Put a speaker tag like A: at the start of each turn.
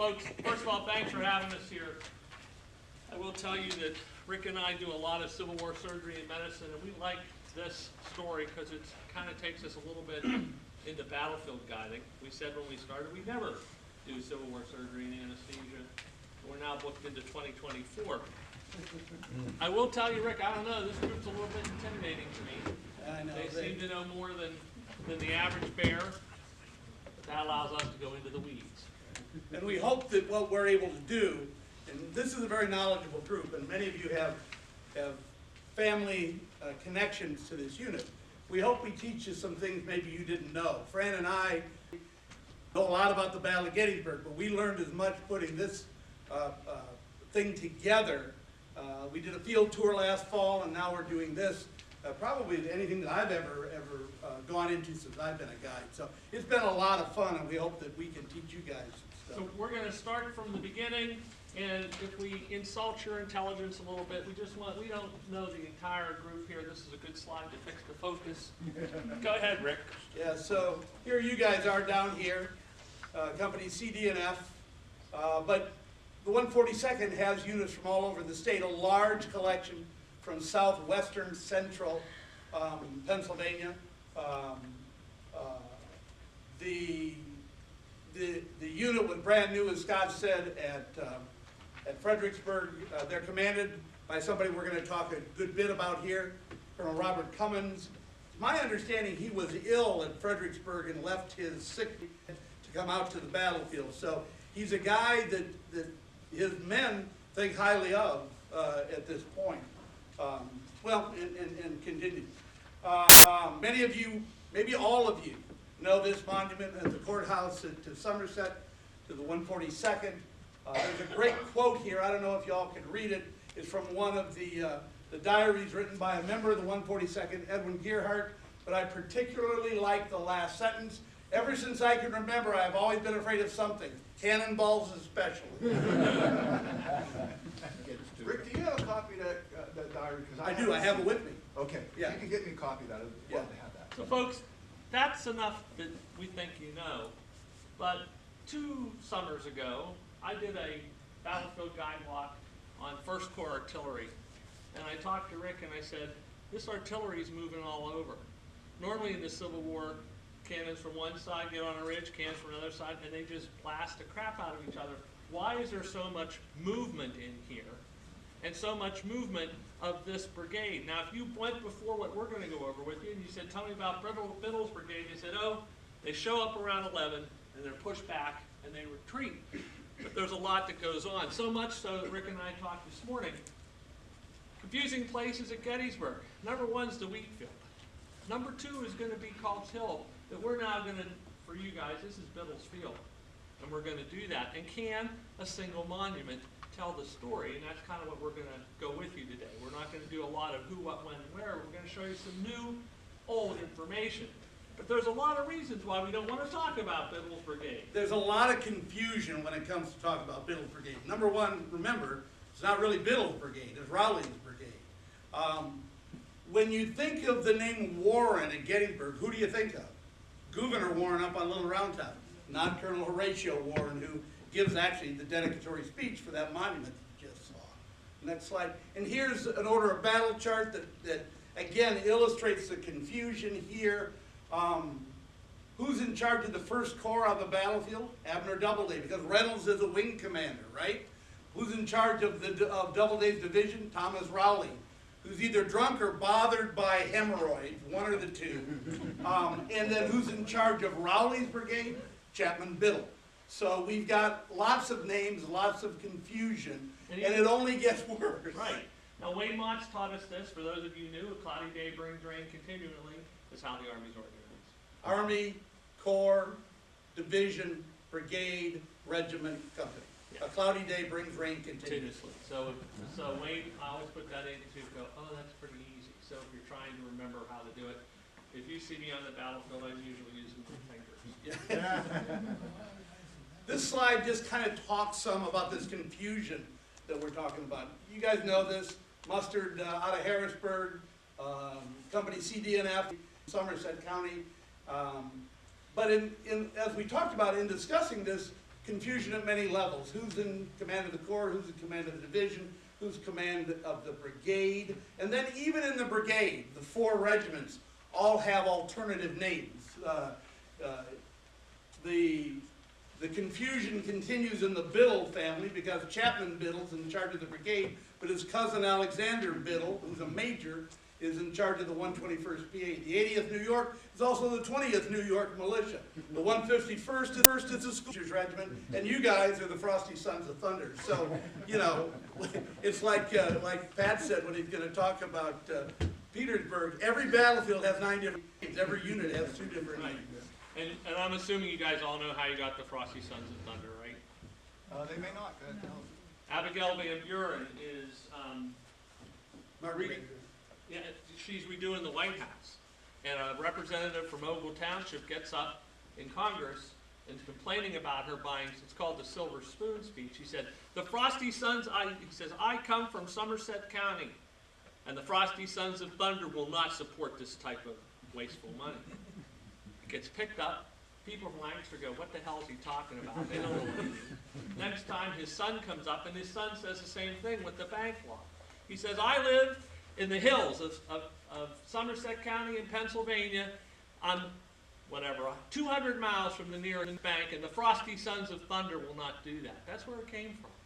A: folks, first of all, thanks for having us here. I will tell you that Rick and I do a lot of Civil War surgery and medicine, and we like this story because it kind of takes us a little bit into battlefield guiding. We said when we started we never do Civil War surgery and anesthesia. We're now booked into 2024. I will tell you, Rick, I don't know, this group's a little bit intimidating to me.
B: I know.
A: They seem to know more than the average bear, but that allows us to go into the weeds.
B: And we hope that what we're able to do, and this is a very knowledgeable group, and many of you have family connections to this unit. We hope we teach you some things maybe you didn't know. Fran and I know a lot about the Battle of Gettysburg, but we learned as much putting this thing together. We did a field tour last fall, and now we're doing this. Probably anything that I've ever gone into since I've been a guide. So it's been a lot of fun, and we hope that we can teach you guys some stuff.
A: So we're going to start from the beginning, and if we insult your intelligence a little bit, we don't know the entire group here. This is a good slide to fix the focus. Go ahead, Rick.
B: Yeah, so here you guys are down here, company CD&F, but the 142nd has units from all over the state, a large collection from southwestern central Pennsylvania. The unit was brand new, as Scott said, at Fredericksburg. They're commanded by somebody we're going to talk a good bit about here, Colonel Robert Cummins. My understanding, he was ill at Fredericksburg and left his sick to come out to the battlefield. So he's a guy that his men think highly of at this point. And continue. Many of you, maybe all of you, know this monument at the courthouse to Somerset, to the 142nd. There's a great quote here. I don't know if y'all can read it. It's from one of the diaries written by a member of the 142nd, Edwin Gearhart, but I particularly like the last sentence. Ever since I can remember, I've always been afraid of something. Cannonballs especially.
C: Rick, do you have a copy of that diary?
B: I do. I have it with me.
C: Okay.
B: Yeah.
C: If you can get me a copy of that, I'd love to have that.
A: So folks, that's enough that we think you know. But 2 summers ago, I did a battlefield guide walk on 1st Corps artillery. And I talked to Rick and I said, this artillery is moving all over. Normally in the Civil War, cannons from one side get on a ridge, cannons from another side, and they just blast the crap out of each other. Why is there so much movement in here? And so much movement of this brigade. Now, if you went before what we're going to go over with you, and you said, tell me about Biddle's brigade, they said, oh, they show up around 11, and they're pushed back, and they retreat. But there's a lot that goes on, so much so that Rick and I talked this morning. Confusing places at Gettysburg. Number 1 is the wheat field. Number 2 is going to be Culp's Hill, that we're now going to, for you guys, this is Biddle's Field. And we're going to do that. And can a single monument tell the story? And that's kind of what we're going to go with you today. We're not going to do a lot of who, what, when, and where. We're going to show you some new, old information. But there's a lot of reasons why we don't want to talk about Biddle's brigade.
B: There's a lot of confusion when it comes to talking about Biddle's brigade. Number 1, remember, it's not really Biddle's brigade, it's Rowley's brigade. When you think of the name Warren at Gettysburg, who do you think of? Gouverneur Warren up on Little Round Top, not Colonel Horatio Warren, who gives actually the dedicatory speech for that monument that you just saw. Next slide. And here's an order of battle chart that again illustrates the confusion here. Who's in charge of the 1st Corps on the battlefield? Abner Doubleday, because Reynolds is a wing commander, right? Who's in charge of Doubleday's division? Thomas Rowley, who's either drunk or bothered by hemorrhoids, one or the two. And then who's in charge of Rowley's brigade? Chapman Biddle. So we've got lots of names, lots of confusion, and it only gets worse.
A: Right. Now, Wayne Motts taught us this. For those of you new, a cloudy day brings rain continually is how the Army's organized.
B: Army, Corps, Division, Brigade, Regiment, Company. Yeah. A cloudy day brings rain continuously.
A: So Wayne, I always put that in to go, oh, that's pretty easy. So if you're trying to remember how to do it, if you see me on the battlefield, I'm usually using my fingers.
B: Yeah. This slide just kind of talks some about this confusion that we're talking about. You guys know this, mustered out of Harrisburg, company CD&F, Somerset County. But as we talked about in discussing this, confusion at many levels. Who's in command of the Corps, who's in command of the division, who's command of the brigade, and then even in the brigade, the 4 regiments all have alternative names. The confusion continues in the Biddle family because Chapman Biddle's in charge of the brigade, but his cousin Alexander Biddle, who's a major, is in charge of the 121st PA. The 80th New York is also the 20th New York Militia. The 151st is the Schoolers Regiment, and you guys are the Frosty Sons of Thunder. So, you know, it's like Pat said when he's going to talk about Petersburg. Every battlefield has 9 different names. Every unit has 2 different names.
A: And I'm assuming you guys all know how you got the Frosty Sons of Thunder, right?
C: They may not, go ahead, tell us.
A: Abigail Van Buren is,
B: Marguerite.
A: yeah, she's redoing the White House. And a representative from Ogle Township gets up in Congress and complaining about her buying, it's called the Silver Spoon speech. He said, the Frosty Sons, he says, I come from Somerset County, and the Frosty Sons of Thunder will not support this type of wasteful money. It gets picked up. People from Lancaster go, what the hell is he talking about? They don't know what he means. Next time his son comes up, and his son says the same thing with the bank law. He says, I live in the hills of Somerset County in Pennsylvania. I'm, 200 miles from the nearest bank, and the Frosty Sons of Thunder will not do that. That's where it came from.